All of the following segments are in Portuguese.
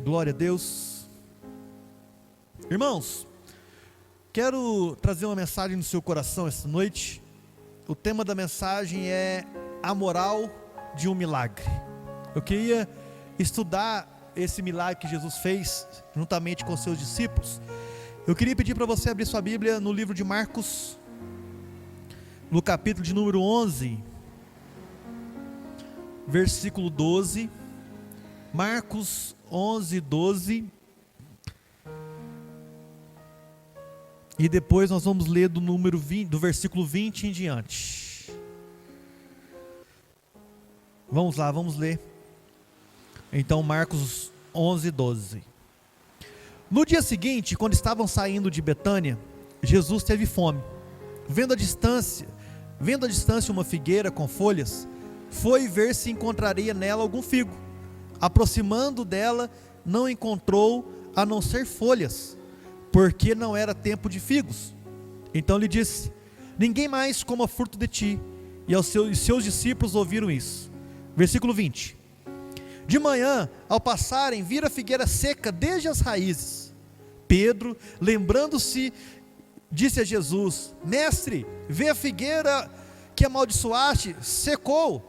Glória a Deus. Irmãos, quero trazer uma mensagem no seu coração esta noite. O tema da mensagem é a moral de um milagre. Eu queria estudar esse milagre que Jesus fez juntamente com seus discípulos. Eu queria pedir para você abrir sua Bíblia no livro de Marcos, no capítulo de número 11, versículo 12. Marcos 11, 12. E depois nós vamos ler do número 20, do versículo 20 em diante. Vamos lá, vamos ler. Então, Marcos 11, 12. No dia seguinte, quando estavam saindo de Betânia, Jesus teve fome. Vendo à distância uma figueira com folhas, foi ver se encontraria nela algum figo. Aproximando dela, não encontrou a não ser folhas, porque não era tempo de figos. Então lhe disse: ninguém mais coma fruto de ti. E os seus discípulos ouviram isso. Versículo 20. De manhã, ao passarem, viram a figueira seca desde as raízes. Pedro, lembrando-se, disse a Jesus: Mestre, vê a figueira que amaldiçoaste, secou.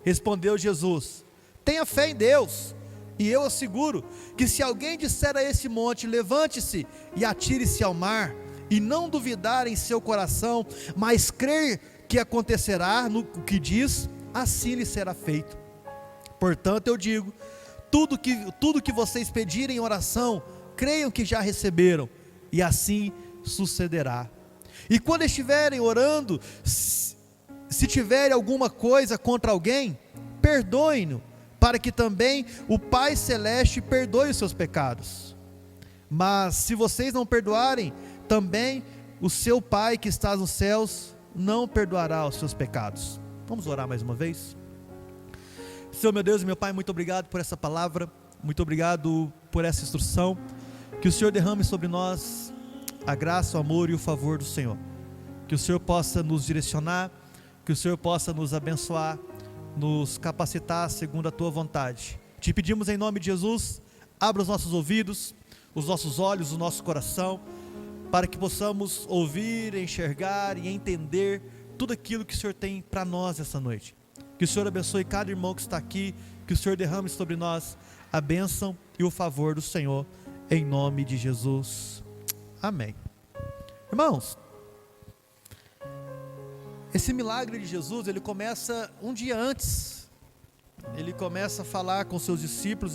Respondeu Jesus: tenha fé em Deus, e eu asseguro que se alguém disser a esse monte: levante-se e atire-se ao mar, e não duvidar em seu coração, mas crer que acontecerá no que diz, assim lhe será feito. Portanto eu digo, tudo que vocês pedirem em oração, creiam que já receberam, e assim sucederá. E quando estiverem orando, se tiverem alguma coisa contra alguém, perdoem-no, para que também o Pai Celeste perdoe os seus pecados. Mas se vocês não perdoarem, também o seu Pai que está nos céus não perdoará os seus pecados. Vamos orar mais uma vez? Senhor meu Deus e meu Pai, muito obrigado por essa palavra, muito obrigado por essa instrução. Que o Senhor derrame sobre nós a graça, o amor e o favor do Senhor. Que o Senhor possa nos direcionar, que o Senhor possa nos abençoar, nos capacitar segundo a Tua vontade. Te pedimos em nome de Jesus, abra os nossos ouvidos, os nossos olhos, o nosso coração, para que possamos ouvir, enxergar e entender tudo aquilo que o Senhor tem para nós essa noite. Que o Senhor abençoe cada irmão que está aqui, que o Senhor derrame sobre nós a bênção e o favor do Senhor, em nome de Jesus. Amém. Irmãos, esse milagre de Jesus, ele começa um dia antes. Ele começa a falar com seus discípulos,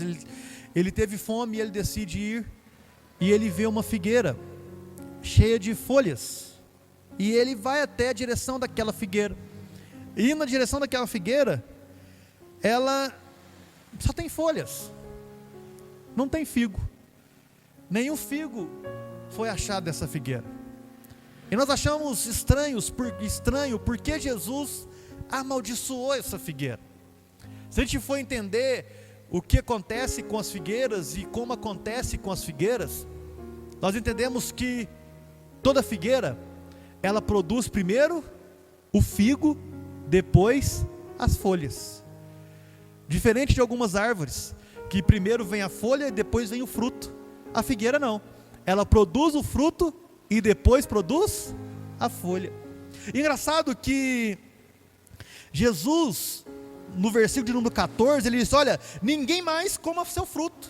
ele teve fome e ele decide ir, e ele vê uma figueira cheia de folhas, e ele vai até a direção daquela figueira, e na direção daquela figueira, ela só tem folhas, não tem figo, nenhum figo foi achado nessa figueira. E nós achamos estranho porque Jesus amaldiçoou essa figueira. Se a gente for entender o que acontece com as figueiras e como acontece com as figueiras, nós entendemos que toda figueira, ela produz primeiro o figo, depois as folhas. Diferente de algumas árvores, que primeiro vem a folha e depois vem o fruto. A figueira não, ela produz o fruto e depois produz a folha. Engraçado que Jesus, no versículo de número 14, ele diz: olha, ninguém mais coma seu fruto.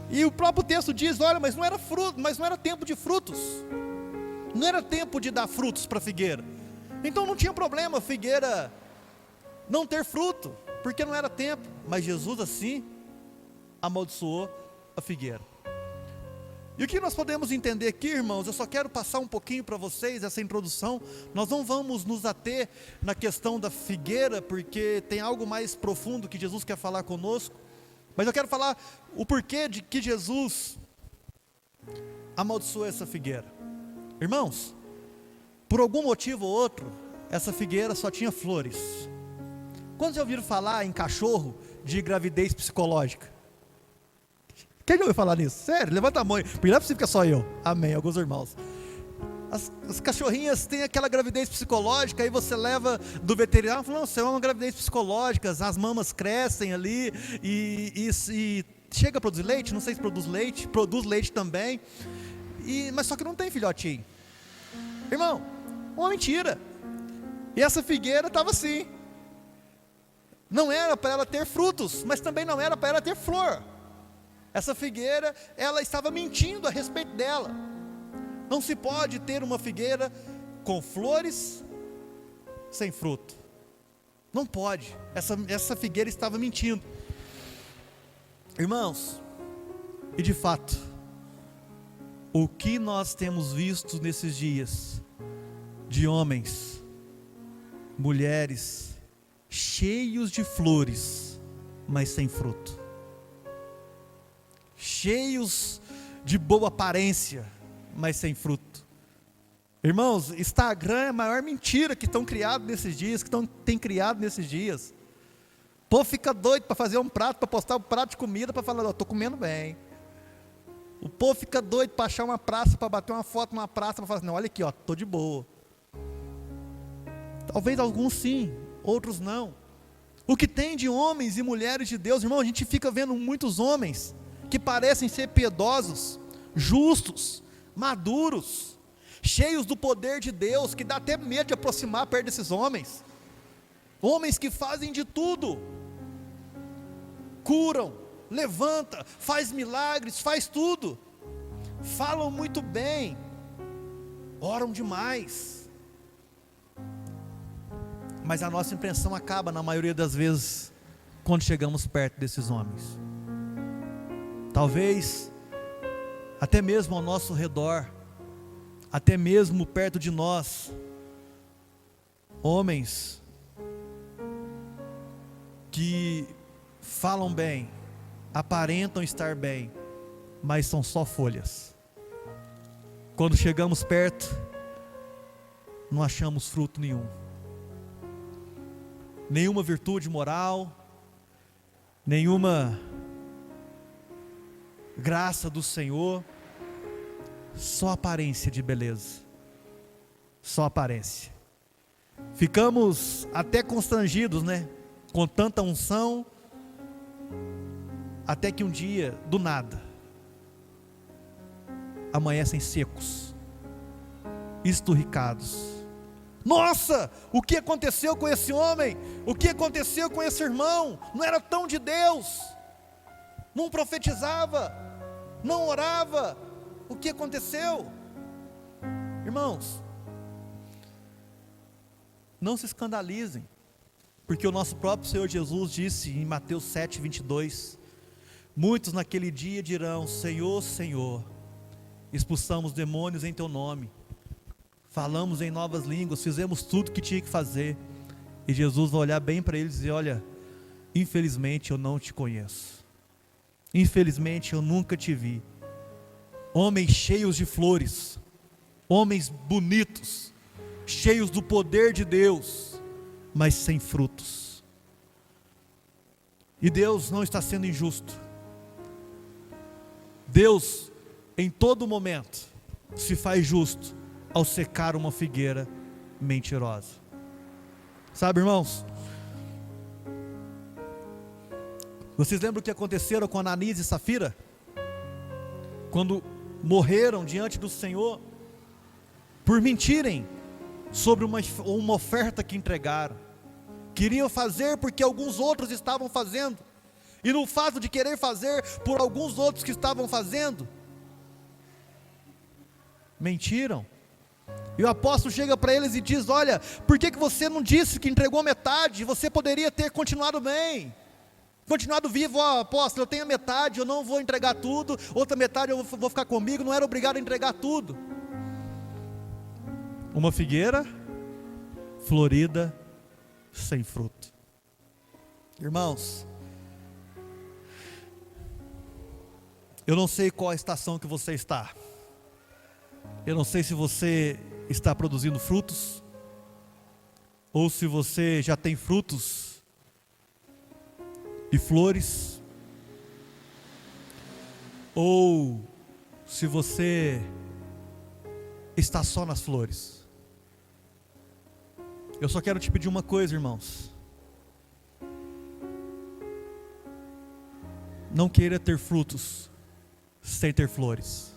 E o próprio texto diz: olha, mas não era fruto, mas não era tempo de frutos, não era tempo de dar frutos para a figueira. Então não tinha problema a figueira não ter fruto, porque não era tempo. Mas Jesus assim amaldiçoou a figueira. E o que nós podemos entender aqui, irmãos? Eu só quero passar um pouquinho para vocês essa introdução. Nós não vamos nos ater na questão da figueira, porque tem algo mais profundo que Jesus quer falar conosco. Mas eu quero falar o porquê de que Jesus amaldiçoou essa figueira. Irmãos, por algum motivo ou outro, essa figueira só tinha flores. Quantos já ouviram falar em cachorro de gravidez psicológica? Quem já ouviu falar nisso? Sério, levanta a mão, porque não é possível que é só eu. Amém, alguns irmãos. As cachorrinhas têm aquela gravidez psicológica, aí você leva do veterinário e fala: não, isso é uma gravidez psicológica, as mamas crescem ali, e chega a produzir leite, não sei se produz leite também, mas só que não tem filhotinho. Irmão, uma mentira. E essa figueira estava assim. Não era para ela ter frutos, mas também não era para ela ter flor. Essa figueira, ela estava mentindo a respeito dela. Não se pode ter uma figueira com flores sem fruto. Não pode. Essa figueira estava mentindo. Irmãos, e de fato, o que nós temos visto nesses dias de homens, mulheres, cheios de flores, mas sem fruto, cheios de boa aparência, mas sem fruto. Irmãos, Instagram é a maior mentira que estão criado nesses dias, tem criado nesses dias. O povo fica doido para fazer um prato, para postar um prato de comida, para falar, estou comendo bem. O povo fica doido para achar uma praça, para bater uma foto numa praça, para falar assim, não, olha aqui, estou de boa. Talvez alguns sim, outros não. O que tem de homens e mulheres de Deus, irmão, a gente fica vendo muitos homens que parecem ser piedosos, justos, maduros, cheios do poder de Deus, que dá até medo de aproximar perto desses homens. Homens que fazem de tudo, curam, levanta, faz milagres, faz tudo, falam muito bem, oram demais, mas a nossa impressão acaba na maioria das vezes quando chegamos perto desses homens. Talvez até mesmo ao nosso redor, até mesmo perto de nós, homens que falam bem, aparentam estar bem, mas são só folhas. Quando chegamos perto, não achamos fruto nenhum, nenhuma virtude moral, nenhuma graça do Senhor, só aparência de beleza, só aparência. Ficamos até constrangidos, né? Com tanta unção, até que um dia, do nada, amanhecem secos, esturricados. Nossa, o que aconteceu com esse homem? O que aconteceu com esse irmão? Não era tão de Deus, não profetizava, não orava. O que aconteceu? Irmãos, não se escandalizem, porque o nosso próprio Senhor Jesus disse em Mateus 7:22, muitos naquele dia dirão, Senhor, Senhor, expulsamos demônios em teu nome, falamos em novas línguas, fizemos tudo que tinha que fazer, e Jesus vai olhar bem para eles e dizer, olha, infelizmente eu não te conheço, infelizmente eu nunca te vi. Homens cheios de flores, homens bonitos, cheios do poder de Deus, mas sem frutos. E Deus não está sendo injusto. Deus, em todo momento, se faz justo ao secar uma figueira mentirosa. Sabe, irmãos, vocês lembram o que aconteceram com Ananias e Safira? Quando morreram diante do Senhor, por mentirem sobre uma oferta que entregaram. Queriam fazer porque alguns outros estavam fazendo, e no fato de querer fazer por alguns outros que estavam fazendo, mentiram. E o apóstolo chega para eles e diz, olha, por que você não disse que entregou metade? Você poderia ter continuado bem, continuado vivo. Apóstolo, eu tenho a metade, eu não vou entregar tudo, outra metade eu vou ficar comigo, não era obrigado a entregar tudo. Uma figueira florida, sem fruto. Irmãos, eu não sei qual a estação que você está, eu não sei se você está produzindo frutos, ou se você já tem frutos e flores, ou se você está só nas flores. Eu só quero te pedir uma coisa, irmãos. não queira ter frutos sem ter flores.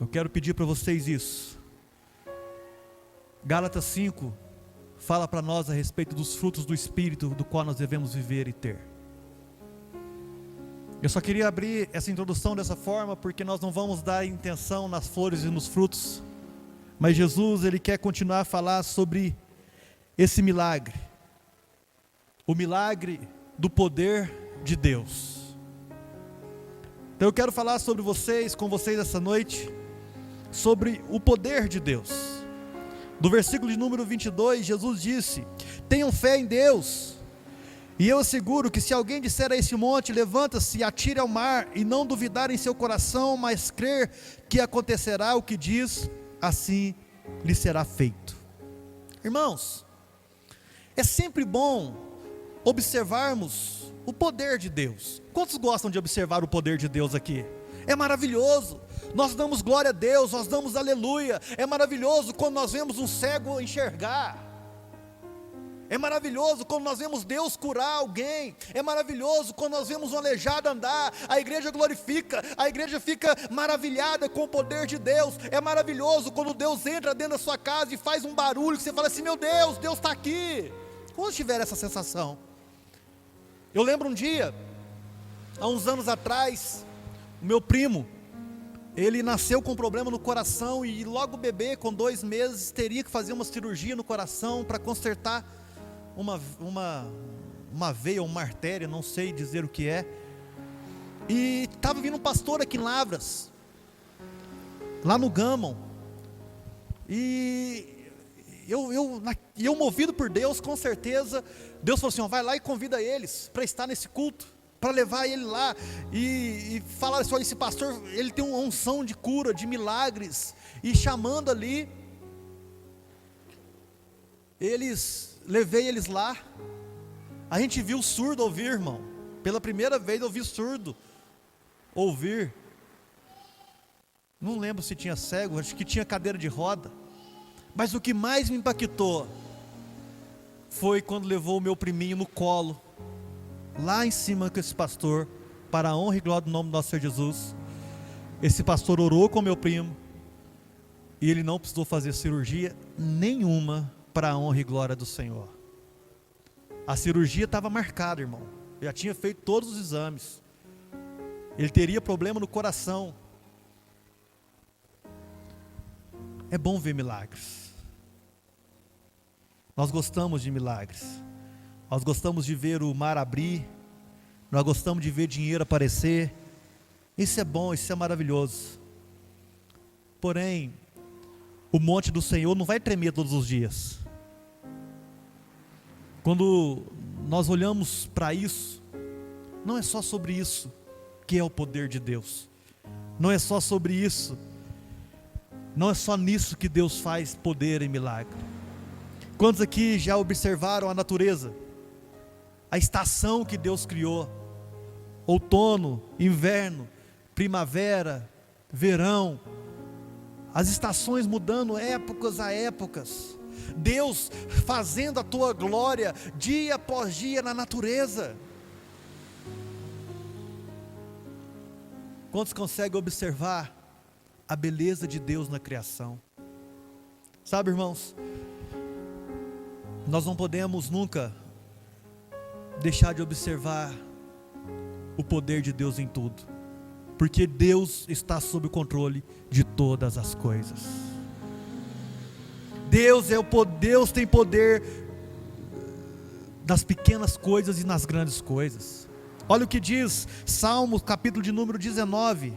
Eu quero pedir para vocês isso. Gálatas 5 fala para nós a respeito dos frutos do Espírito, do qual nós devemos viver e ter. Eu só queria abrir essa introdução dessa forma, porque nós não vamos dar intenção nas flores e nos frutos, mas Jesus, Ele quer continuar a falar sobre esse milagre, o milagre do poder de Deus. Então eu quero falar com vocês essa noite, sobre o poder de Deus. Do versículo de número 22, Jesus disse: tenham fé em Deus, e eu asseguro que se alguém disser a esse monte, levanta-se e atire ao mar, e não duvidar em seu coração, mas crer que acontecerá o que diz, assim lhe será feito. Irmãos, é sempre bom observarmos o poder de Deus. Quantos gostam de observar o poder de Deus aqui? É maravilhoso, nós damos glória a Deus, nós damos aleluia. É maravilhoso quando nós vemos um cego enxergar. É maravilhoso quando nós vemos Deus curar alguém. É maravilhoso quando nós vemos um aleijado andar. A igreja glorifica, a igreja fica maravilhada com o poder de Deus. É maravilhoso quando Deus entra dentro da sua casa e faz um barulho, que você fala assim: meu Deus, Deus está aqui. Quando tiver essa sensação? Eu lembro um dia, há uns anos atrás, o meu primo, ele nasceu com um problema no coração, e logo bebê, com 2 meses, teria que fazer uma cirurgia no coração para consertar uma veia ou uma artéria, não sei dizer o que é. E estava vindo um pastor aqui em Lavras, lá no Gamon, e eu movido por Deus, com certeza, Deus falou assim: ó, vai lá e convida eles para estar nesse culto, para levar ele lá, e falar assim: olha, esse pastor, ele tem uma unção de cura, de milagres, e chamando ali, levei eles lá. A gente viu surdo ouvir, irmão, pela primeira vez eu vi surdo ouvir. Não lembro se tinha cego, acho que tinha cadeira de roda. Mas o que mais me impactou foi quando levou o meu priminho no colo, lá em cima com esse pastor, para a honra e glória do nome do nosso Senhor Jesus. Esse pastor orou com o meu primo, e ele não precisou fazer cirurgia nenhuma, para a honra e glória do Senhor. A cirurgia estava marcada, irmão, já tinha feito todos os exames, ele teria problema no coração. É bom ver milagres. Nós gostamos de milagres. Nós gostamos de ver o mar abrir. Nós gostamos de ver dinheiro aparecer. Isso é bom, isso é maravilhoso. Porém, o monte do Senhor não vai tremer todos os dias. Quando nós olhamos para isso, não é só sobre isso que é o poder de Deus. Não é só sobre isso. Não é só nisso que Deus faz poder e milagre. Quantos aqui já observaram a natureza? A estação que Deus criou: outono, inverno, primavera, verão. As estações mudando épocas a épocas. Deus fazendo a tua glória dia após dia na natureza. Quantos conseguem observar a beleza de Deus na criação? Sabe, irmãos, nós não podemos nunca deixar de observar o poder de Deus em tudo, porque Deus está sob o controle de todas as coisas. Deus tem poder nas pequenas coisas e nas grandes coisas. Olha o que diz Salmos, capítulo de número 19.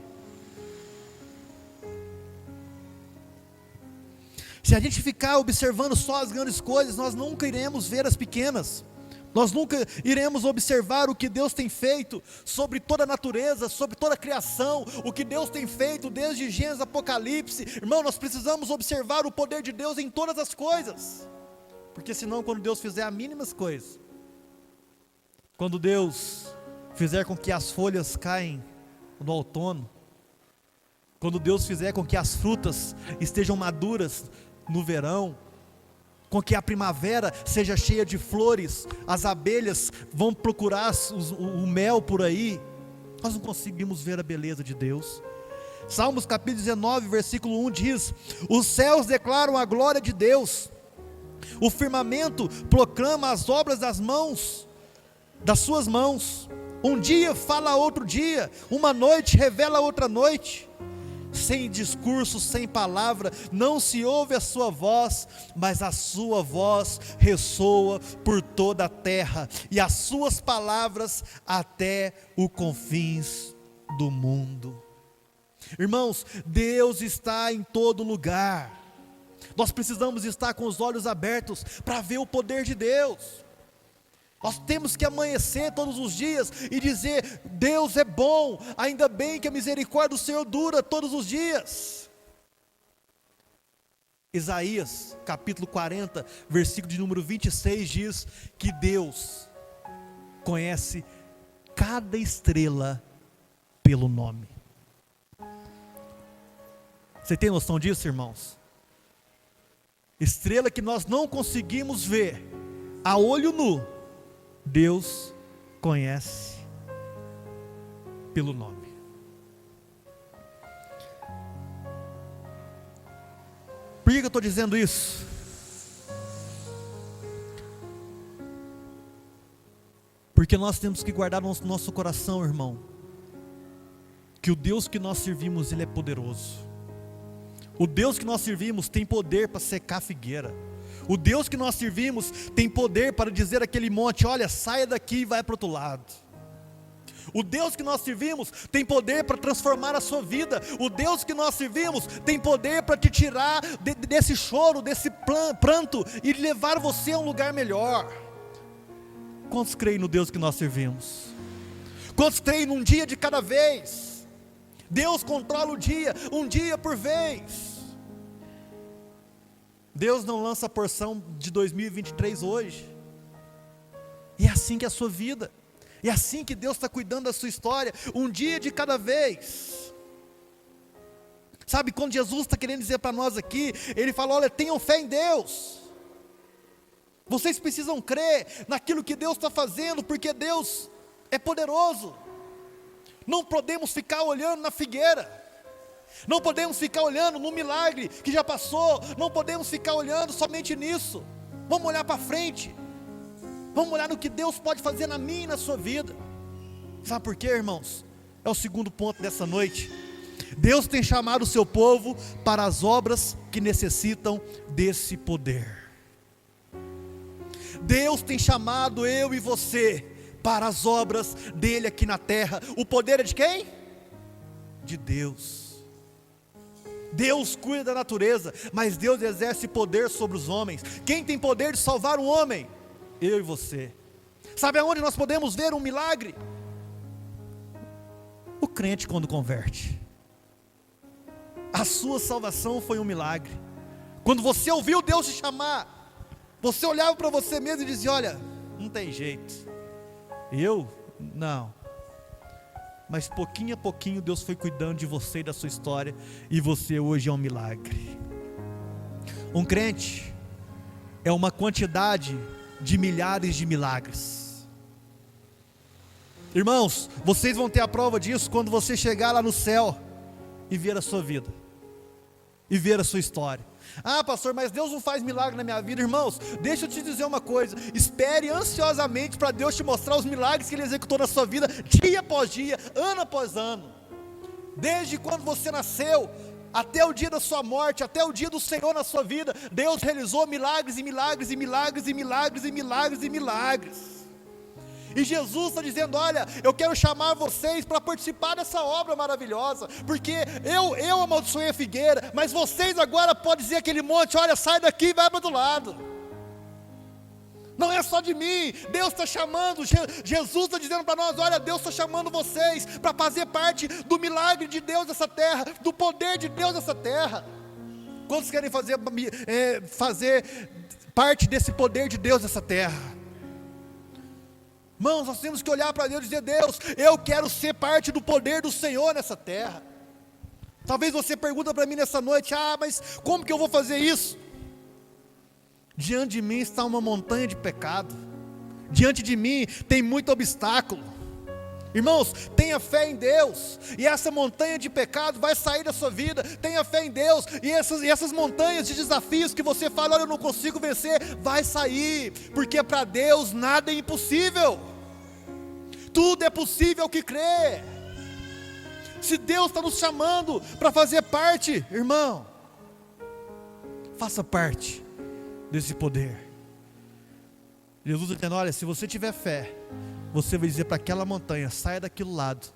Se a gente ficar observando só as grandes coisas, nós nunca iremos ver as pequenas. Nós nunca iremos observar o que Deus tem feito sobre toda a natureza, sobre toda a criação, o que Deus tem feito desde Gênesis, Apocalipse. Irmão, nós precisamos observar o poder de Deus em todas as coisas, porque senão, quando Deus fizer as mínimas coisas, quando Deus fizer com que as folhas caem no outono, quando Deus fizer com que as frutas estejam maduras no verão, com que a primavera seja cheia de flores, as abelhas vão procurar o mel por aí. Nós não conseguimos ver a beleza de Deus. Salmos capítulo 19, versículo 1 diz: os céus declaram a glória de Deus, o firmamento proclama as obras das suas mãos. Um dia fala outro dia, uma noite revela outra noite. Sem discurso, sem palavra, não se ouve a sua voz, mas a sua voz ressoa por toda a terra, e as suas palavras até os confins do mundo. Irmãos, Deus está em todo lugar. Nós precisamos estar com os olhos abertos para ver o poder de Deus. Nós temos que amanhecer todos os dias e dizer: Deus é bom, ainda bem que a misericórdia do Senhor dura todos os dias. Isaías capítulo 40, versículo de número 26 diz que Deus conhece cada estrela pelo nome. Você tem noção disso, irmãos? Estrela que nós não conseguimos ver a olho nu, Deus conhece pelo nome. Por que eu estou dizendo isso? Porque nós temos que guardar no nosso coração, irmão, que o Deus que nós servimos, Ele é poderoso. O Deus que nós servimos tem poder para secar a figueira. O Deus que nós servimos tem poder para dizer àquele monte: olha, saia daqui e vai para o outro lado. O Deus que nós servimos tem poder para transformar a sua vida. O Deus que nós servimos tem poder para te tirar desse choro, desse pranto, e levar você a um lugar melhor. Quantos creem no Deus que nós servimos? Quantos creem num dia de cada vez? Deus controla o dia, um dia por vez. Deus não lança a porção de 2023 hoje. E é assim que é a sua vida. É assim que Deus está cuidando da sua história, um dia de cada vez. Sabe, quando Jesus está querendo dizer para nós aqui, Ele fala: olha, tenham fé em Deus. Vocês precisam crer naquilo que Deus está fazendo, porque Deus é poderoso. Não podemos ficar olhando na figueira. Não podemos ficar olhando no milagre que já passou. Não podemos ficar olhando somente nisso. Vamos olhar para frente. Vamos olhar no que Deus pode fazer na minha e na sua vida. Sabe por quê, irmãos? É o segundo ponto dessa noite. Deus tem chamado o seu povo para as obras que necessitam desse poder. Deus tem chamado eu e você para as obras dele aqui na terra. O poder é de quem? De Deus. Deus cuida da natureza, mas Deus exerce poder sobre os homens. Quem tem poder de salvar um homem? Eu e você. Sabe aonde nós podemos ver um milagre? O crente quando converte. A sua salvação foi um milagre. Quando você ouviu Deus te chamar, você olhava para você mesmo e dizia: olha, não tem jeito. Eu? Não. Mas pouquinho a pouquinho Deus foi cuidando de você e da sua história, e você hoje é um milagre. Um crente é uma quantidade de milhares de milagres. Irmãos, vocês vão ter a prova disso quando você chegar lá no céu e ver a sua vida, e ver a sua história. Ah, pastor, mas Deus não faz milagre na minha vida. Irmãos, deixa eu te dizer uma coisa: espere ansiosamente para Deus te mostrar os milagres que Ele executou na sua vida, dia após dia, ano após ano. Desde quando você nasceu até o dia da sua morte, até o dia do Senhor na sua vida, Deus realizou milagres e milagres e milagres e milagres e milagres e milagres. E Jesus está dizendo: olha, eu quero chamar vocês para participar dessa obra maravilhosa, porque eu amaldiçoei a figueira, mas vocês agora podem dizer aquele monte: olha, sai daqui e vai para o outro lado. Não é só de mim, Deus está chamando, Jesus está dizendo para nós: olha, Deus está chamando vocês para fazer parte do milagre de Deus nessa terra, do poder de Deus nessa terra. Quantos querem fazer parte desse poder de Deus nessa terra? Irmãos, nós temos que olhar para Deus e dizer: Deus, eu quero ser parte do poder do Senhor nessa terra. Talvez você pergunta para mim nessa noite: ah, mas como que eu vou fazer isso? Diante de mim está uma montanha de pecado. Diante de mim tem muito obstáculo. Irmãos, tenha fé em Deus, e essa montanha de pecado vai sair da sua vida. Tenha fé em Deus, e essas montanhas de desafios que você fala, olha, eu não consigo vencer, vai sair, porque para Deus nada é impossível. Tudo é possível ao que crê. Se Deus está nos chamando para fazer parte, irmão, faça parte desse poder. Jesus está dizendo, olha, se você tiver fé, você vai dizer para aquela montanha, saia daquele lado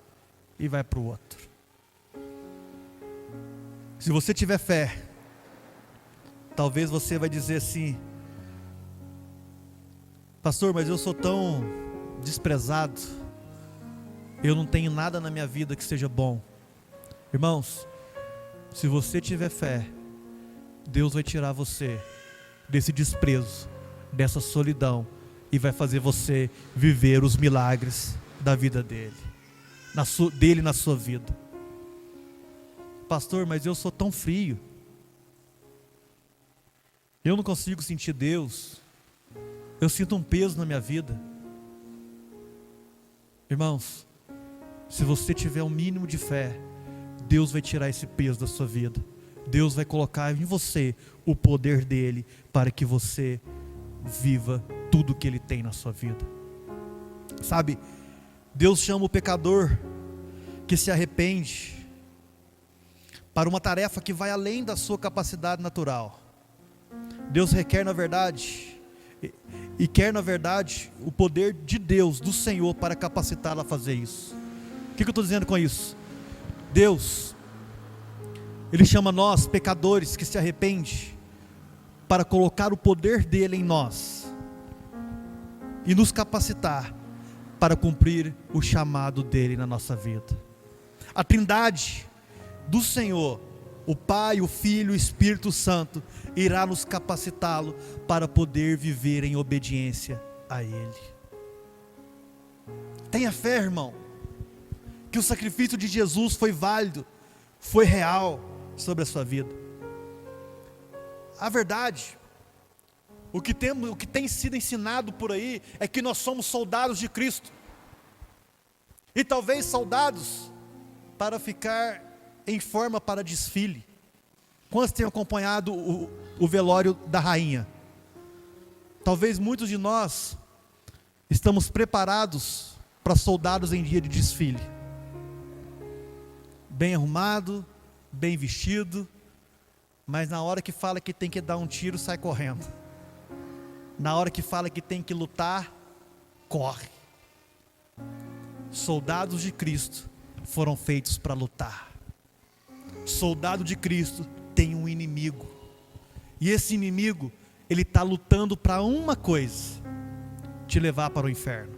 e vai para o outro. Se você tiver fé, talvez você vai dizer assim, pastor, mas eu sou tão desprezado, eu não tenho nada na minha vida que seja bom. Irmãos, se você tiver fé, Deus vai tirar você desse desprezo, dessa solidão, e vai fazer você viver os milagres da vida dele, dele na sua vida. Pastor, mas eu sou tão frio, eu não consigo sentir Deus, eu sinto um peso na minha vida. Irmãos, se você tiver um mínimo de fé, Deus vai tirar esse peso da sua vida. Deus vai colocar em você o poder dele, para que você viva tudo que ele tem na sua vida. Sabe, Deus chama o pecador que se arrepende para uma tarefa que vai além da sua capacidade natural. Deus requer na verdade, e quer na verdade, o poder de Deus, do Senhor, para capacitá-lo a fazer isso. O que eu estou dizendo com isso? Deus, Ele chama nós, pecadores que se arrependem, para colocar o poder dele em nós e nos capacitar para cumprir o chamado dele na nossa vida. A trindade do Senhor, o Pai, o Filho e o Espírito Santo, irá nos capacitá-lo para poder viver em obediência a Ele. Tenha fé, irmão, que o sacrifício de Jesus foi válido, foi real sobre a sua vida. A verdade, o que tem sido ensinado por aí é que nós somos soldados de Cristo, e talvez soldados para ficar em forma para desfile. Quantos têm acompanhado o velório da rainha? Talvez muitos de nós estamos preparados para soldados em dia de desfile, bem arrumado, bem vestido, mas na hora que fala que tem que dar um tiro, sai correndo. Na hora que fala que tem que lutar, corre. Soldados de Cristo foram feitos para lutar. Soldado de Cristo tem um inimigo, e esse inimigo, ele está lutando para uma coisa: te levar para o inferno.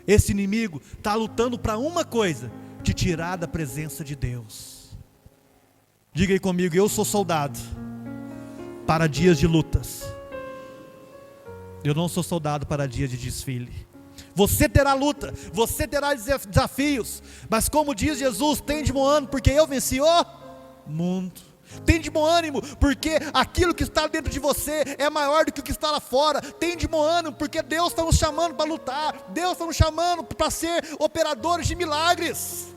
Esse inimigo está lutando para uma coisa: te tirar da presença de Deus. Diga aí comigo, eu sou soldado para dias de lutas. Eu não sou soldado para dias de desfile. Você terá luta, você terá desafios, mas como diz Jesus, tem de bom ânimo, porque eu venci o mundo. Tem de bom ânimo, porque aquilo que está dentro de você é maior do que o que está lá fora. Tem de bom ânimo, porque Deus está nos chamando para lutar. Deus está nos chamando para ser operadores de milagres.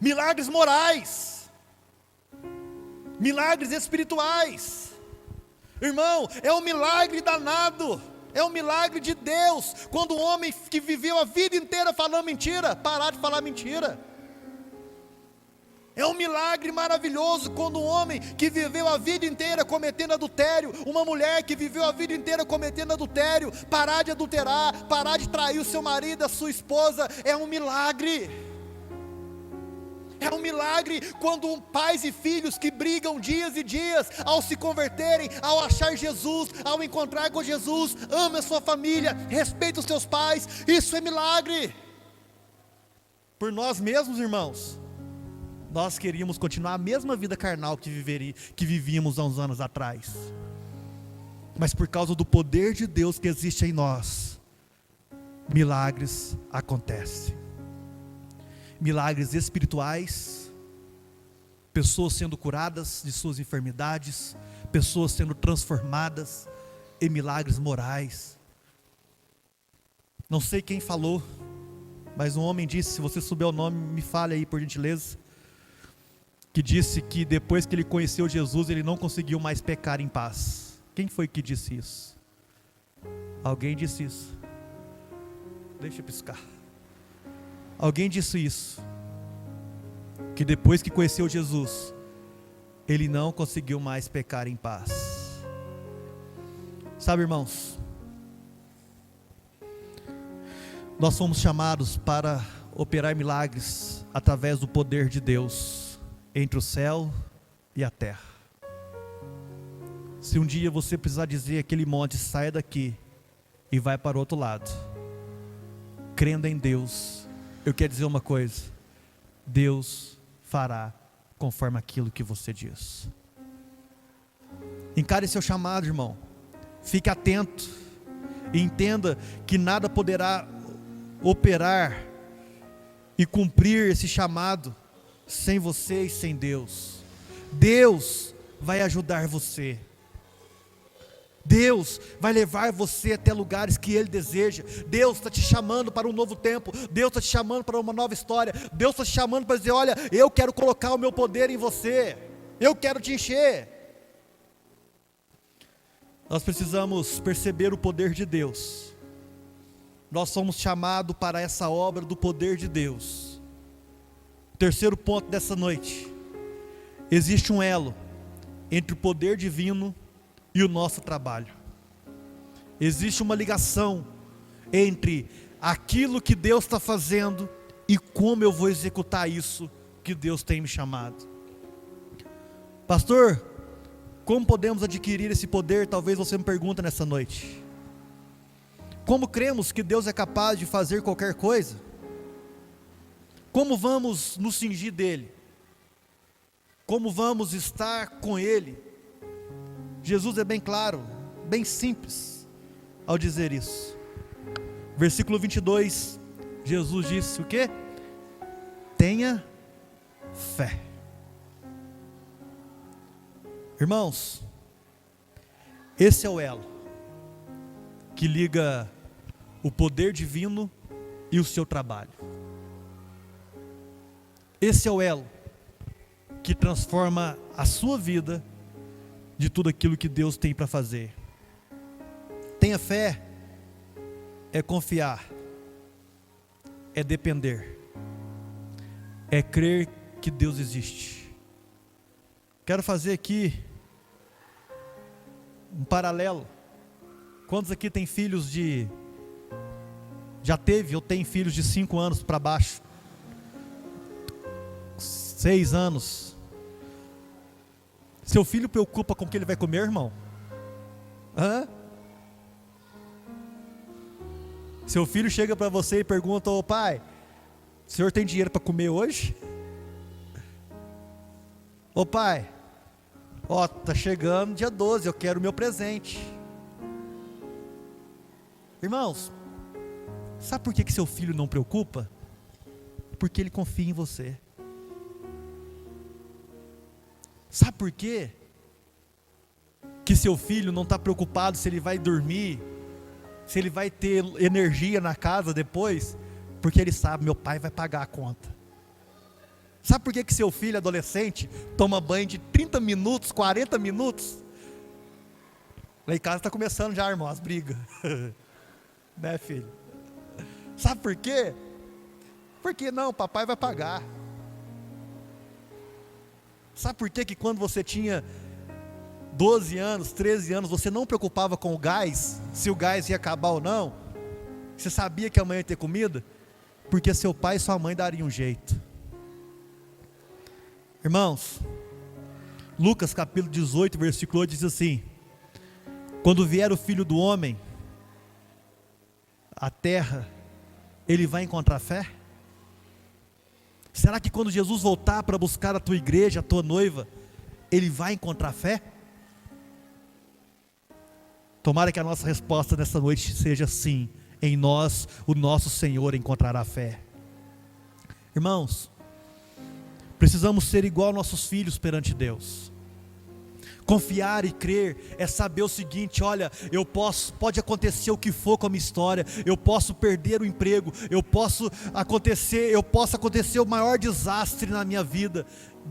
Milagres morais, milagres espirituais. Irmão, é um milagre danado, é um milagre de Deus, quando o homem que viveu a vida inteira falando mentira, parar de falar mentira. É um milagre maravilhoso quando um homem que viveu a vida inteira cometendo adultério, uma mulher que viveu a vida inteira cometendo adultério, parar de adulterar, parar de trair o seu marido, a sua esposa. É um milagre. É um milagre quando pais e filhos que brigam dias e dias, ao se converterem, ao achar Jesus, ao encontrar com Jesus, ama a sua família, respeita os seus pais. Isso é milagre. Por nós mesmos, irmãos, nós queríamos continuar a mesma vida carnal que vivíamos há uns anos atrás, mas por causa do poder de Deus que existe em nós, milagres acontecem. Milagres espirituais, pessoas sendo curadas de suas enfermidades, pessoas sendo transformadas em milagres morais. Não sei quem falou, mas um homem disse, se você souber o nome, me fale aí por gentileza, que disse que depois que ele conheceu Jesus, ele não conseguiu mais pecar em paz. Quem foi que disse isso? Alguém disse isso. Deixa eu piscar. Alguém disse isso, que depois que conheceu Jesus, ele não conseguiu mais pecar em paz. Sabe, irmãos, nós somos chamados para operar milagres através do poder de Deus entre o céu e a terra. Se um dia você precisar dizer aquele monte, saia daqui e vai para o outro lado, crendo em Deus, eu quero dizer uma coisa: Deus fará conforme aquilo que você diz. Encare seu chamado, irmão. Fique atento e entenda que nada poderá operar e cumprir esse chamado sem você e sem Deus. Deus vai ajudar você. Deus vai levar você até lugares que Ele deseja. Deus está te chamando para um novo tempo. Deus está te chamando para uma nova história. Deus está te chamando para dizer: olha, eu quero colocar o meu poder em você. Eu quero te encher. Nós precisamos perceber o poder de Deus. Nós somos chamados para essa obra do poder de Deus. Terceiro ponto dessa noite: existe um elo entre o poder divino e o nosso trabalho. Existe uma ligação entre aquilo que Deus está fazendo e como eu vou executar isso que Deus tem me chamado. Pastor, como podemos adquirir esse poder? Talvez você me pergunte nessa noite. Como cremos que Deus é capaz de fazer qualquer coisa? Como vamos nos cingir dele? Como vamos estar com ele? Jesus é bem claro, bem simples ao dizer isso. Versículo 22, Jesus disse o quê? Tenha fé. Irmãos, esse é o elo que liga o poder divino e o seu trabalho. Esse é o elo que transforma a sua vida de tudo aquilo que Deus tem para fazer. Tenha fé é confiar, é depender, é crer que Deus existe. Quero fazer aqui um paralelo. Quantos aqui tem filhos de... Já teve ou tem filhos de 5 anos para baixo? 6 anos. Seu filho preocupa com o que ele vai comer, irmão? Hã? Seu filho chega para você e pergunta: ô pai, o senhor tem dinheiro para comer hoje? Ô pai, ó, tá chegando dia 12, eu quero o meu presente. Irmãos, sabe por que seu filho não preocupa? Porque ele confia em você. Sabe por quê? Que seu filho não está preocupado se ele vai dormir, se ele vai ter energia na casa depois? Porque ele sabe: meu pai vai pagar a conta. Sabe por que seu filho adolescente toma banho de 30 minutos, 40 minutos? Lá em casa está começando já, irmão, as brigas. Né, filho? Sabe por quê? Porque não, papai vai pagar. Sabe por que quando você tinha 12 anos, 13 anos, você não preocupava com o gás, se o gás ia acabar ou não? Você sabia que amanhã ia ter comida? Porque seu pai e sua mãe dariam um jeito. Irmãos, Lucas capítulo 18, versículo 8 diz assim: quando vier o Filho do Homem à terra, ele vai encontrar fé? Será que quando Jesus voltar para buscar a tua igreja, a tua noiva, ele vai encontrar fé? Tomara que a nossa resposta nessa noite seja sim. Em nós, o nosso Senhor encontrará fé. Irmãos, precisamos ser igual aos nossos filhos perante Deus. Confiar e crer é saber o seguinte: olha, pode acontecer o que for com a minha história, eu posso perder o emprego, posso acontecer o maior desastre na minha vida,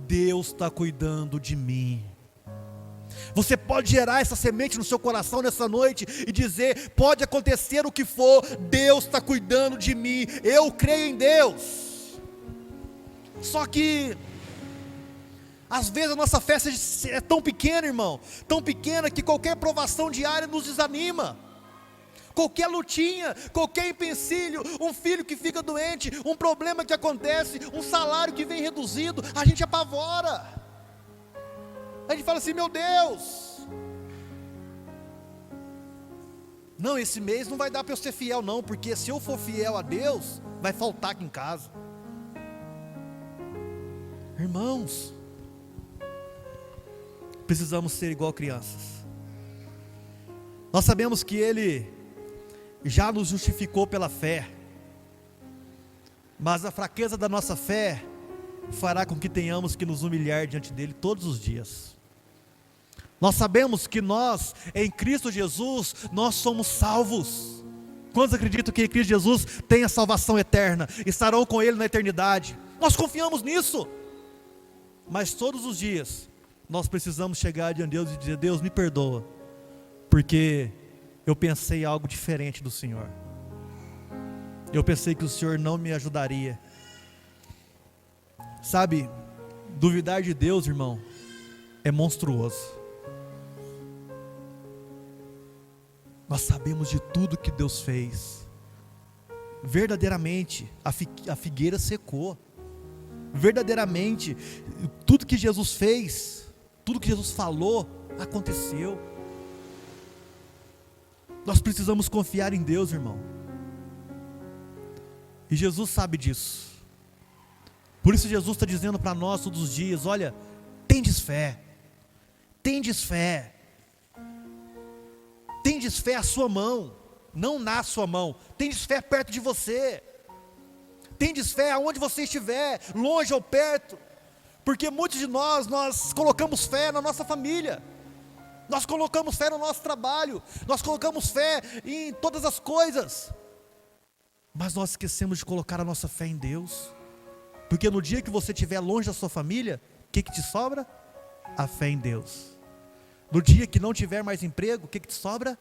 Deus está cuidando de mim. Você pode gerar essa semente no seu coração nessa noite e dizer: pode acontecer o que for, Deus está cuidando de mim, eu creio em Deus. Só que às vezes a nossa fé é tão pequena, irmão, tão pequena que qualquer provação diária nos desanima. Qualquer lutinha, qualquer empecilho, um filho que fica doente, um problema que acontece, um salário que vem reduzido, a gente apavora. A gente fala assim: meu Deus, não, esse mês não vai dar para eu ser fiel não, porque se eu for fiel a Deus, vai faltar aqui em casa. Irmãos, precisamos ser igual crianças. Nós sabemos que Ele já nos justificou pela fé, mas a fraqueza da nossa fé fará com que tenhamos que nos humilhar diante dEle todos os dias. Nós sabemos que nós, em Cristo Jesus, nós somos salvos. Quantos acreditam que em Cristo Jesus tem a salvação eterna, estarão com Ele na eternidade? Nós confiamos nisso, mas todos os dias nós precisamos chegar diante de Deus e dizer: Deus, me perdoa, porque eu pensei algo diferente do Senhor. Eu pensei que o Senhor não me ajudaria. Sabe, duvidar de Deus, irmão, é monstruoso. Nós sabemos de tudo que Deus fez. Verdadeiramente, a figueira secou. Verdadeiramente, tudo que Jesus fez, tudo que Jesus falou, aconteceu. Nós precisamos confiar em Deus, irmão. E Jesus sabe disso. Por isso Jesus está dizendo para nós todos os dias: olha, tendes fé. Tendes fé. Tendes fé à sua mão, não na sua mão. Tendes fé perto de você. Tendes fé aonde você estiver, longe ou perto. Porque muitos de nós colocamos fé na nossa família. Nós colocamos fé no nosso trabalho. Nós colocamos fé em todas as coisas. Mas nós esquecemos de colocar a nossa fé em Deus. Porque no dia que você estiver longe da sua família, o que te sobra? A fé em Deus. No dia que não tiver mais emprego, o que te sobra?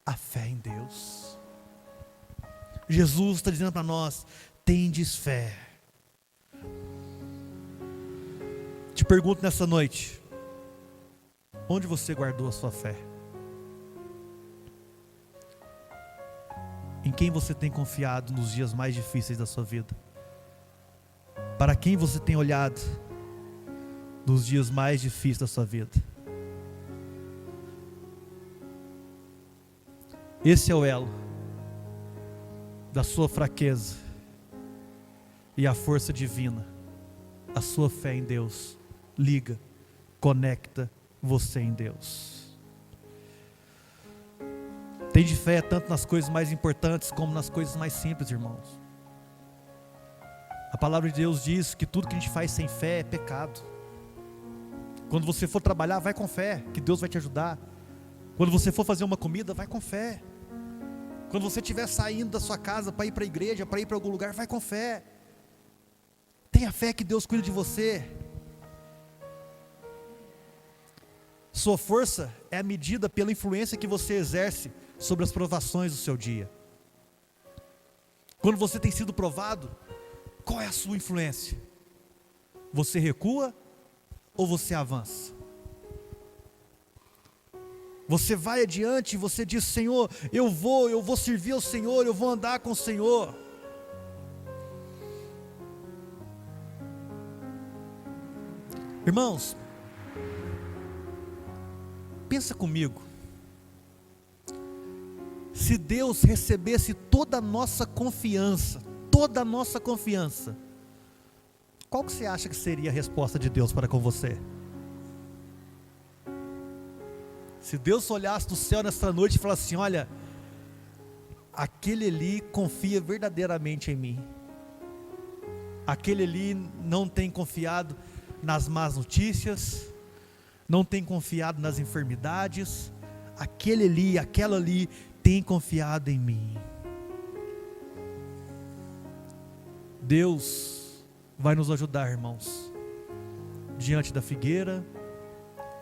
A fé em Deus. Jesus está dizendo para nós: tendes fé. Te pergunto nessa noite: onde você guardou a sua fé? Em quem você tem confiado nos dias mais difíceis da sua vida? Para quem você tem olhado nos dias mais difíceis da sua vida? Esse é o elo da sua fraqueza e a força divina. A sua fé em Deus liga, conecta você em Deus. Tem de fé tanto nas coisas mais importantes como nas coisas mais simples, irmãos. A palavra de Deus diz que tudo que a gente faz sem fé é pecado. Quando você for trabalhar, vai com fé, que Deus vai te ajudar. Quando você for fazer uma comida, vai com fé. Quando você estiver saindo da sua casa para ir para a igreja, para ir para algum lugar, vai com fé. Tenha fé que Deus cuida de você. Sua força é medida pela influência que você exerce sobre as provações do seu dia. Quando você tem sido provado, qual é a sua influência? Você recua ou você avança? Você vai adiante e você diz: Senhor, eu vou servir ao Senhor, eu vou andar com o Senhor. Irmãos, pensa comigo. Se Deus recebesse toda a nossa confiança, qual que você acha que seria a resposta de Deus para com você? Se Deus olhasse do céu nesta noite e falasse assim: olha, aquele ali confia verdadeiramente em mim. Aquele ali não tem confiado nas más notícias, não tem confiado nas enfermidades, aquele ali, aquela ali tem confiado em mim. Deus vai nos ajudar, irmãos, diante da figueira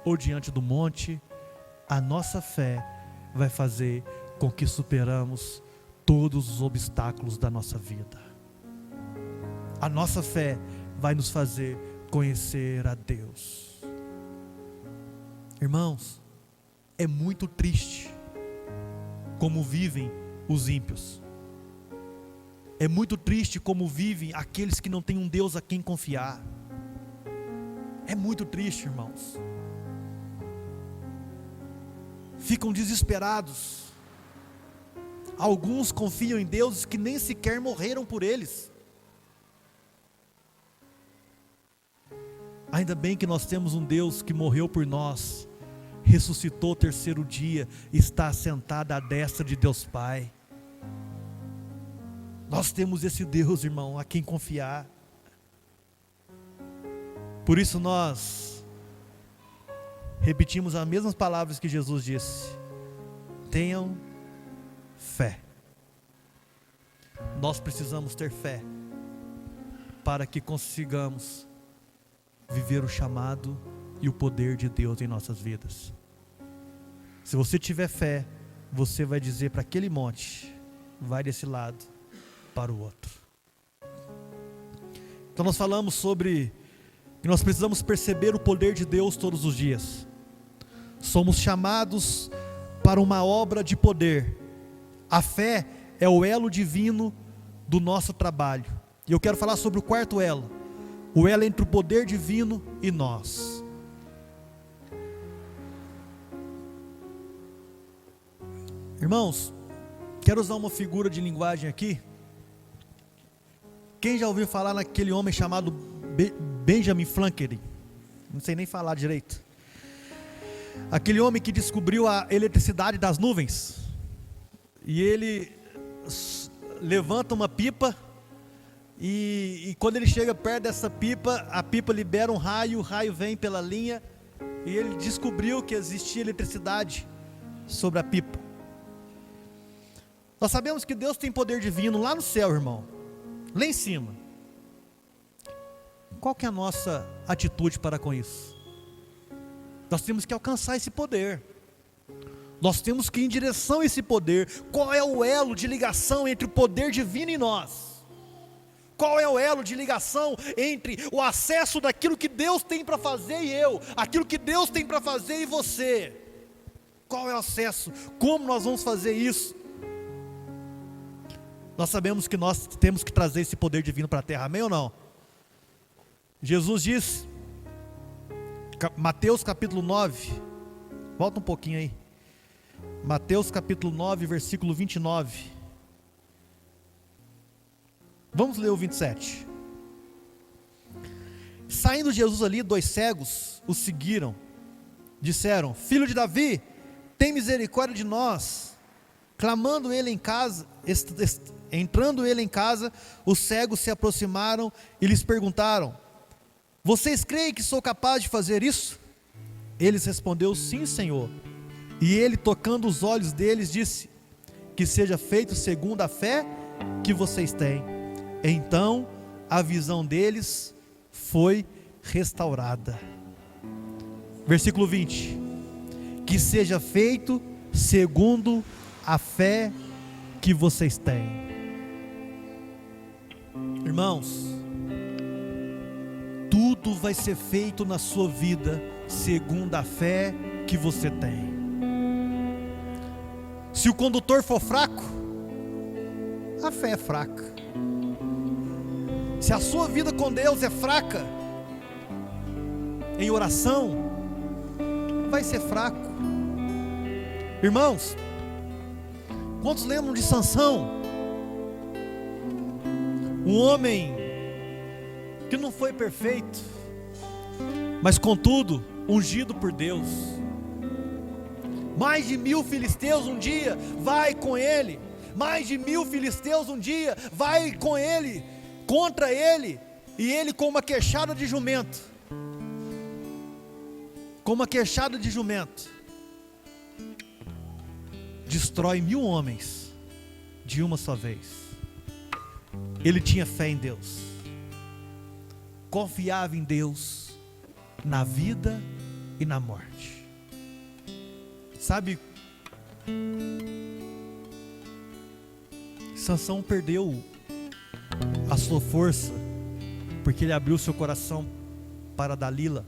ou diante do monte. A nossa fé vai fazer com que superamos todos os obstáculos da nossa vida. A nossa fé vai nos fazer conhecer a Deus. Irmãos, é muito triste como vivem os ímpios. É muito triste como vivem aqueles que não têm um Deus a quem confiar. É muito triste, irmãos. Ficam desesperados. Alguns confiam em deuses que nem sequer morreram por eles. Ainda bem que nós temos um Deus que morreu por nós, ressuscitou ao terceiro dia, está sentado à destra de Deus Pai. Nós temos esse Deus, irmão, a quem confiar. Por isso nós repetimos as mesmas palavras que Jesus disse: tenham fé. Nós precisamos ter fé para que consigamos viver o chamado e o poder de Deus em nossas vidas. Se você tiver fé, você vai dizer para aquele monte: vai desse lado para o outro. Então nós falamos sobre que nós precisamos perceber o poder de Deus todos os dias. Somos chamados para uma obra de poder. A fé é o elo divino do nosso trabalho. E eu quero falar sobre o quarto elo, o elo entre o poder divino e nós. Irmãos, quero usar uma figura de linguagem aqui. Quem já ouviu falar naquele homem chamado Benjamin Franklin? Não sei nem falar direito. Aquele homem que descobriu a eletricidade das nuvens. E ele levanta uma pipa e quando ele chega perto dessa pipa, a pipa libera um raio, o raio vem pela linha, e ele descobriu que existia eletricidade sobre a pipa. Nós sabemos que Deus tem poder divino lá no céu, irmão, lá em cima. Qual que é a nossa atitude para com isso? Nós temos que alcançar esse poder. Nós temos que ir em direção a esse poder. Qual é o elo de ligação entre o poder divino e nós? Qual é o elo de ligação entre o acesso daquilo que Deus tem para fazer e eu, aquilo que Deus tem para fazer e você? Qual é o acesso? Como nós vamos fazer isso? Nós sabemos que nós temos que trazer esse poder divino para a terra, amém ou não? Jesus diz, Mateus capítulo 9, volta um pouquinho aí, Mateus capítulo 9, versículo 29, vamos ler o 27. Saindo Jesus ali, 2 cegos o seguiram, disseram: filho de Davi, tem misericórdia de nós. Clamando ele em casa, entrando ele em casa, os cegos se aproximaram e lhes perguntaram: vocês creem que sou capaz de fazer isso? Eles responderam: sim, Senhor. E ele, tocando os olhos deles, disse: que seja feito segundo a fé que vocês têm. Então a visão deles foi restaurada. Versículo 20: que seja feito segundo a fé que vocês têm. Irmãos, tudo vai ser feito na sua vida segundo a fé que você tem. Se o condutor for fraco, a fé é fraca. Se a sua vida com Deus é fraca, em oração, vai ser fraco. Irmãos, quantos lembram de Sansão? Um homem que não foi perfeito, mas contudo ungido por Deus. Mais de 1000 filisteus um dia vai com ele. Mais de 1000 filisteus um dia vai com ele, contra ele, e ele com uma queixada de jumento. com uma queixada de jumento, destrói 1000 homens de uma só vez. Ele tinha fé em Deus, confiava em Deus na vida e na morte. Sabe, Sansão perdeu a sua força porque ele abriu seu coração para Dalila.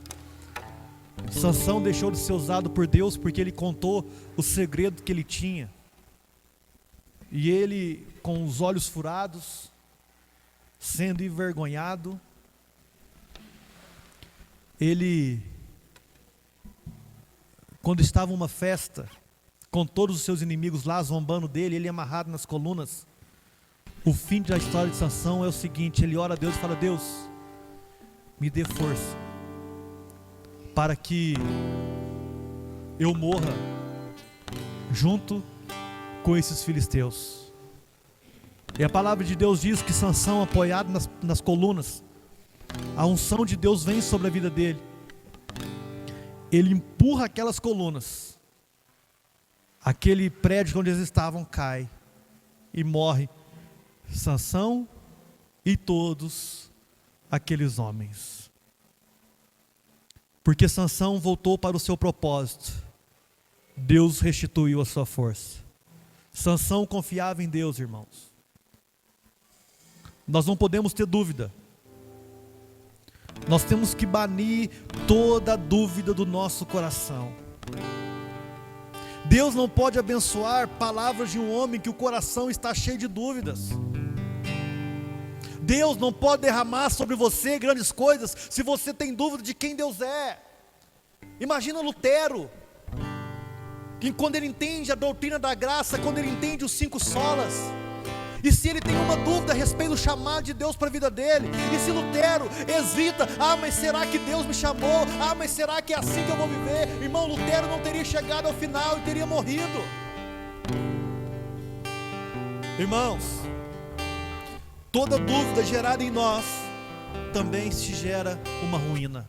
Sansão deixou de ser usado por Deus porque ele contou o segredo que ele tinha. E ele, com os olhos furados, sendo envergonhado, ele, quando estava uma festa, com todos os seus inimigos lá zombando dele, ele amarrado nas colunas, o fim da história de Sansão é o seguinte: ele ora a Deus e fala: Deus, me dê força para que eu morra junto com esses filisteus. E a palavra de Deus diz que Sansão, apoiado nas colunas, a unção de Deus vem sobre a vida dele. Ele empurra aquelas colunas, aquele prédio onde eles estavam cai e morre Sansão e todos aqueles homens. Porque Sansão voltou para o seu propósito, Deus restituiu a sua força. Sansão confiava em Deus, irmãos. Nós não podemos ter dúvida. Nós temos que banir toda dúvida do nosso coração. Deus não pode abençoar palavras de um homem que o coração está cheio de dúvidas. Deus não pode derramar sobre você grandes coisas se você tem dúvida de quem Deus é. Imagina Lutero, que quando ele entende a doutrina da graça, quando ele entende os 5 solas, e se ele tem uma dúvida a respeito do chamado de Deus para a vida dele, e se Lutero hesita: mas será que Deus me chamou? Mas será que é assim que eu vou viver? Irmão, Lutero não teria chegado ao final e teria morrido. Irmãos, toda dúvida gerada em nós também se gera uma ruína.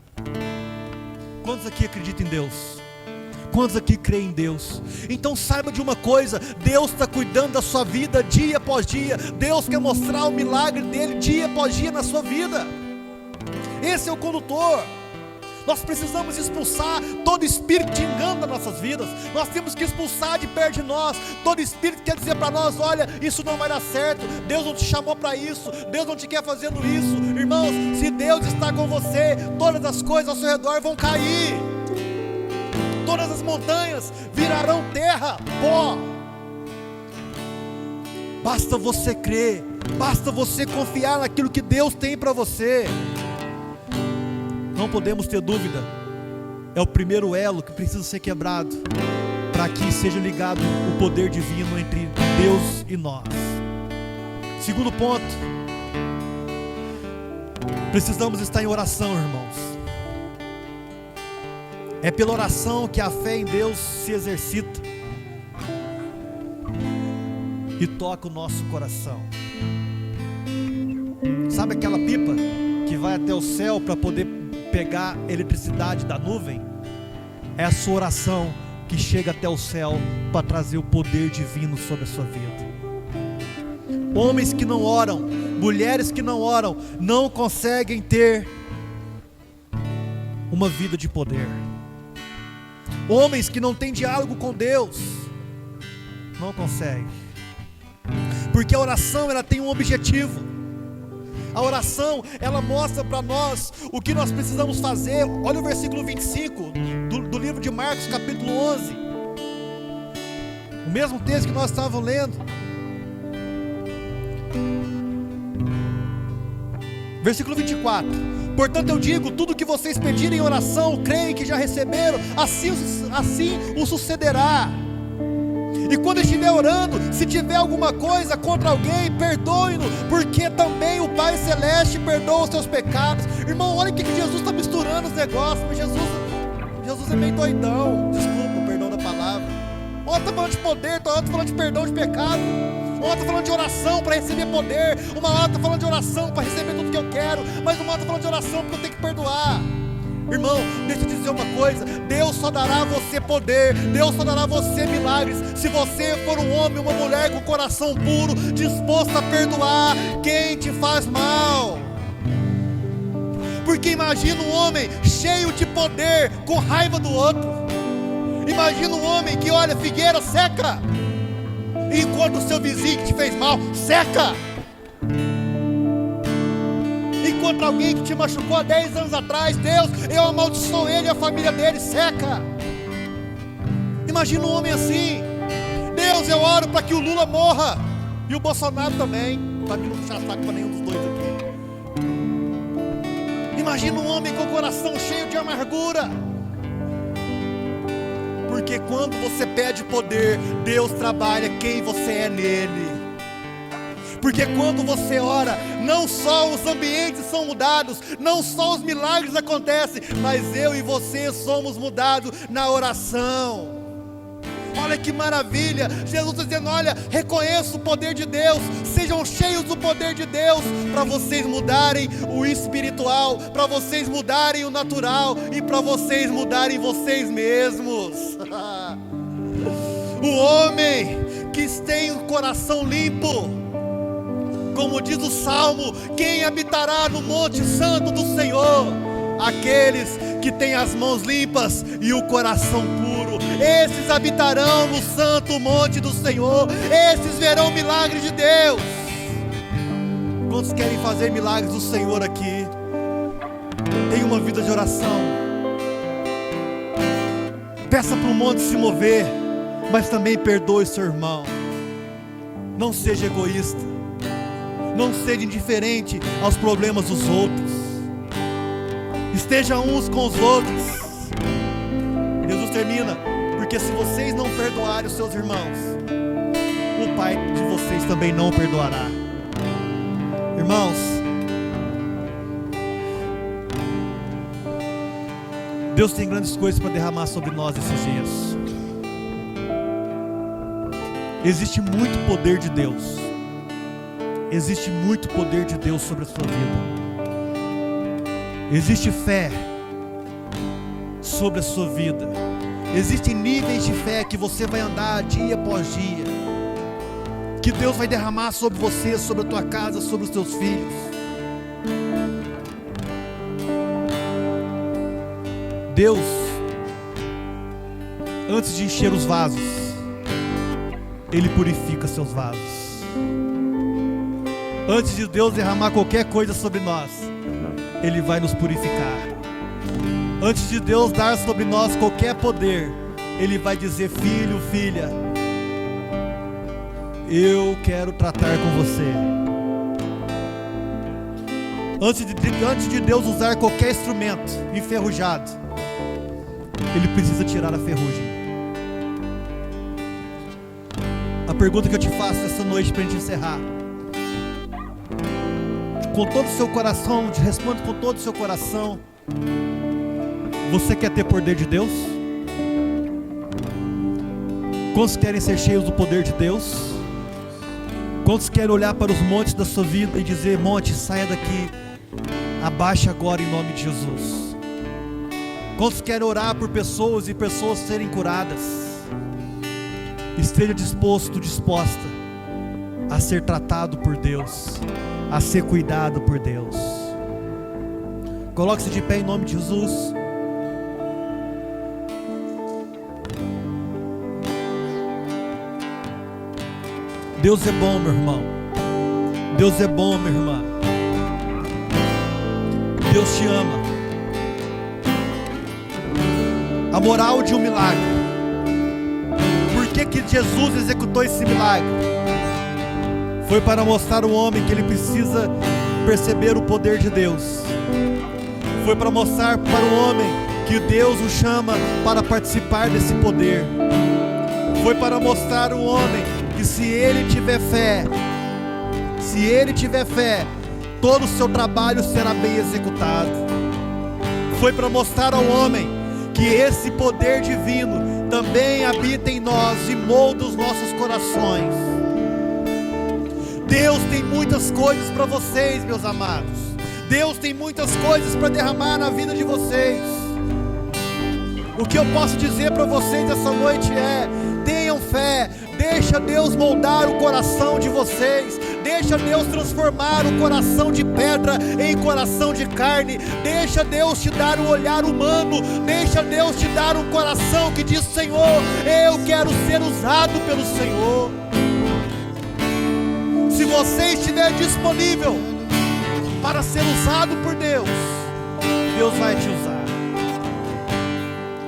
Quantos aqui acreditam em Deus? Quantos aqui creem em Deus? Então saiba de uma coisa: Deus está cuidando da sua vida dia após dia. Deus quer mostrar o milagre dele dia após dia na sua vida. Esse é o condutor. Nós precisamos expulsar todo espírito de engano das nossas vidas. Nós temos que expulsar de perto de nós todo espírito que quer dizer para nós: olha, isso não vai dar certo, Deus não te chamou para isso, Deus não te quer fazendo isso. Irmãos, se Deus está com você, todas as coisas ao seu redor vão cair. Todas as montanhas virarão terra, pó. Basta você crer, basta você confiar naquilo que Deus tem para você. Não podemos ter dúvida. É o primeiro elo que precisa ser quebrado para que seja ligado o poder divino entre Deus e nós. Segundo ponto, precisamos estar em oração, irmãos. É pela oração que a fé em Deus se exercita e toca o nosso coração. Sabe aquela pipa que vai até o céu para poder pegar eletricidade da nuvem? É a sua oração que chega até o céu para trazer o poder divino sobre a sua vida. Homens que não oram, mulheres que não oram, não conseguem ter uma vida de poder. Homens que não têm diálogo com Deus não conseguem, porque a oração ela tem um objetivo. A oração ela mostra para nós o que nós precisamos fazer. Olha o versículo 25 do livro de Marcos, capítulo 11, o mesmo texto que nós estávamos lendo. Versículo 24: portanto eu digo, tudo que vocês pedirem em oração, creem que já receberam, assim o sucederá. E quando estiver orando, se tiver alguma coisa contra alguém, perdoe-no, porque também o Pai Celeste perdoa os seus pecados. Irmão, olha o que Jesus está misturando os negócios. Mas Jesus é meio doidão, desculpa o perdão da palavra. Uma hora está falando de poder, outra está falando de perdão de pecado. Uma hora está falando de oração para receber poder, uma hora está falando de oração para receber tudo que eu quero, mas uma hora está falando de oração porque eu tenho que perdoar. Irmão, deixa eu te dizer uma coisa: Deus só dará a você poder, Deus só dará a você milagres, se você for um homem, uma mulher com coração puro, disposto a perdoar quem te faz mal. Porque imagina um homem cheio de poder, com raiva do outro. Imagina um homem que olha, figueira seca, enquanto o seu vizinho que te fez mal, seca. Enquanto alguém que te machucou há 10 anos atrás, Deus, eu amaldiçoo ele e a família dele, seca. Imagina um homem assim: Deus, eu oro para que o Lula morra, e o Bolsonaro também, para mim não puxar saco para nenhum dos dois aqui. Imagina um homem com o coração cheio de amargura. Porque quando você pede poder, Deus trabalha quem você é nele. Porque quando você ora, não só os ambientes são mudados, não só os milagres acontecem, mas eu e você somos mudados na oração. Olha que maravilha, Jesus está dizendo: olha, reconheça o poder de Deus, sejam cheios do poder de Deus, para vocês mudarem o espiritual, para vocês mudarem o natural, e para vocês mudarem vocês mesmos. O homem que tem o coração limpo, como diz o Salmo: quem habitará no monte santo do Senhor? Aqueles que têm as mãos limpas e o coração puro, esses habitarão no santo monte do Senhor, esses verão milagres de Deus. Quantos querem fazer milagres do Senhor aqui? Tenha uma vida de oração, peça para o monte se mover, mas também perdoe seu irmão. Não seja egoísta, não seja indiferente aos problemas dos outros, esteja uns com os outros. Jesus termina: porque se vocês não perdoarem os seus irmãos, o Pai de vocês também não perdoará. Irmãos, Deus tem grandes coisas para derramar sobre nós esses dias. Existe muito poder de Deus, existe muito poder de Deus sobre a sua vida. Existe fé sobre a sua vida. Existem níveis de fé que você vai andar dia após dia, que Deus vai derramar sobre você, sobre a tua casa, sobre os teus filhos. Deus, antes de encher os vasos, Ele purifica seus vasos. Antes de Deus derramar qualquer coisa sobre nós, Ele vai nos purificar. Antes de Deus dar sobre nós qualquer poder, Ele vai dizer: filho, filha, eu quero tratar com você. Antes de Deus usar qualquer instrumento enferrujado, Ele precisa tirar a ferrugem. A pergunta que eu te faço essa noite para a gente encerrar, com todo o seu coração, te responde com todo o seu coração: você quer ter poder de Deus? Quantos querem ser cheios do poder de Deus? Quantos querem olhar para os montes da sua vida e dizer: monte, saia daqui, abaixa agora em nome de Jesus? Quantos querem orar por pessoas e pessoas serem curadas? Esteja disposto, disposta a ser tratado por Deus, a ser cuidado por Deus. Coloque-se de pé em nome de Jesus. Deus é bom, meu irmão. Deus é bom, minha irmã. Deus te ama. A moral de um milagre. Por que Jesus executou esse milagre? Foi para mostrar ao homem que ele precisa perceber o poder de Deus. Foi para mostrar para o homem que Deus o chama para participar desse poder. Foi para mostrar ao homem que se ele tiver fé, todo o seu trabalho será bem executado. Foi para mostrar ao homem que esse poder divino também habita em nós e molda os nossos corações. Deus tem muitas coisas para vocês, meus amados. Deus tem muitas coisas para derramar na vida de vocês. O que eu posso dizer para vocês essa noite é: tenham fé, deixa Deus moldar o coração de vocês, deixa Deus transformar o coração de pedra em coração de carne, deixa Deus te dar um olhar humano, deixa Deus te dar um coração que diz: Senhor, eu quero ser usado pelo Senhor. Se você estiver disponível para ser usado por Deus, Deus vai te usar.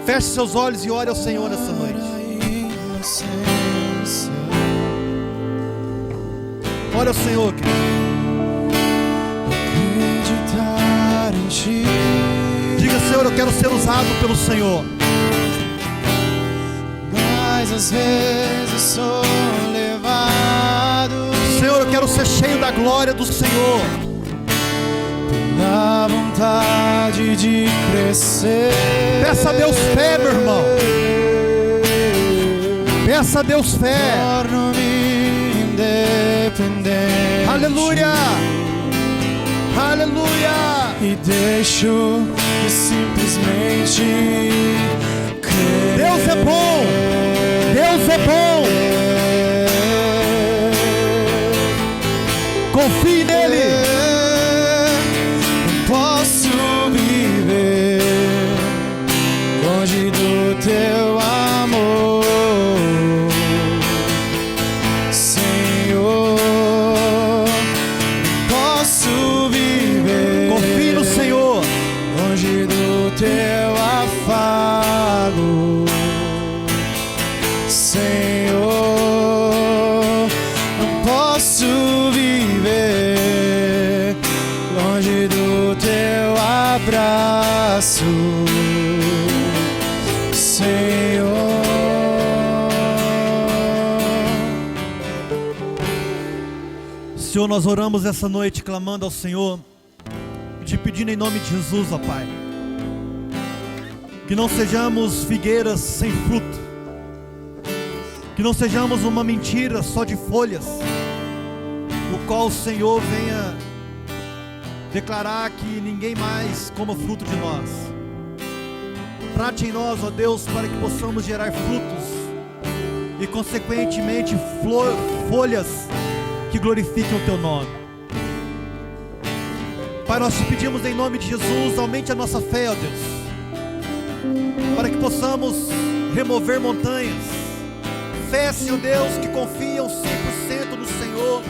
Feche seus olhos e ore ao Senhor nessa noite. Ore ao Senhor, querido. Acreditar em Ti. Diga: Senhor, eu quero ser usado pelo Senhor. Mas às vezes sou levado, Senhor, eu quero ser cheio da glória do Senhor. pela vontade de crescer. Peça a Deus fé, meu irmão. Peça a Deus fé. Torno-me independente. Aleluia. Aleluia. E deixo de simplesmente crer. Deus é bom. Deus é bom. Confie nele. Não posso viver longe do Teu amor, Senhor. Não posso viver. Confie no Senhor. Longe do Teu afago, Senhor. Não posso viver longe do Teu abraço, Senhor. Senhor, nós oramos essa noite clamando ao Senhor, te pedindo em nome de Jesus, ó Pai, que não sejamos figueiras sem fruto, que não sejamos uma mentira só de folhas, o qual o Senhor venha declarar que ninguém mais coma fruto de nós. Trate em nós, ó Deus, para que possamos gerar frutos e consequentemente folhas que glorifiquem o Teu nome. Pai, nós te pedimos em nome de Jesus, aumente a nossa fé, ó Deus, para que possamos remover montanhas. Fé, Senhor Deus, que confiam 100% no Senhor,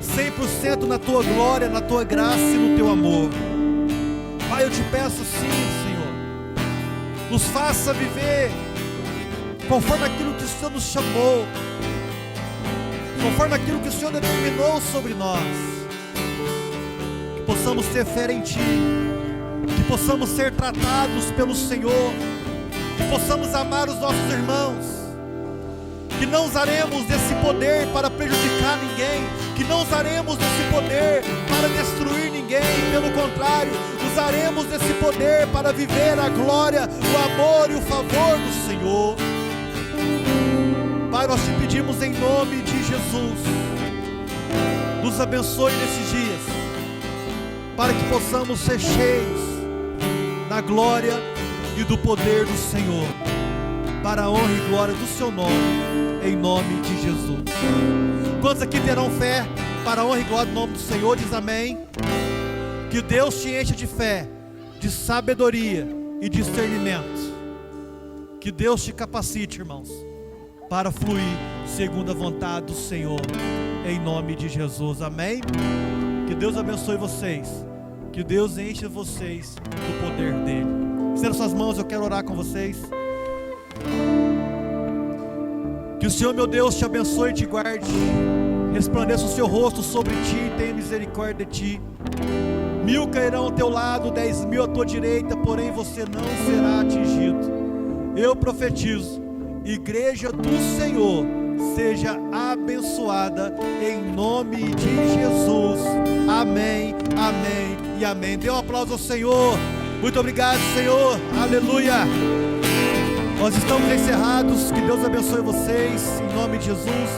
100% na Tua glória, na Tua graça e no Teu amor. Pai, eu te peço sim, Senhor, nos faça viver conforme aquilo que o Senhor nos chamou, conforme aquilo que o Senhor determinou sobre nós. Que possamos ter fé em Ti, que possamos ser tratados pelo Senhor, que possamos amar os nossos irmãos, que não usaremos desse poder para prejudicar ninguém, que não usaremos desse poder para destruir ninguém, pelo contrário, usaremos desse poder para viver a glória, o amor e o favor do Senhor. Pai, nós te pedimos em nome de Jesus, nos abençoe nesses dias, para que possamos ser cheios da glória e do poder do Senhor, para a honra e glória do Seu nome, em nome de Jesus. Quantos aqui terão fé para a honra e glória do nome do Senhor? Diz amém. Que Deus te encha de fé, de sabedoria e discernimento. Que Deus te capacite, irmãos, para fluir segundo a vontade do Senhor, em nome de Jesus, amém? Que Deus abençoe vocês, que Deus enche vocês do poder dEle. Estenda suas mãos, eu quero orar com vocês. Que o Senhor, meu Deus, te abençoe e te guarde, resplandeça o seu rosto sobre ti e tenha misericórdia de ti. 1000 cairão ao teu lado, 10.000 à tua direita, porém você não será atingido. Eu profetizo, igreja do Senhor, seja abençoada em nome de Jesus. Amém, amém e amém. Dê um aplauso ao Senhor. Muito obrigado, Senhor. Aleluia. Nós estamos encerrados. Que Deus abençoe vocês em nome de Jesus.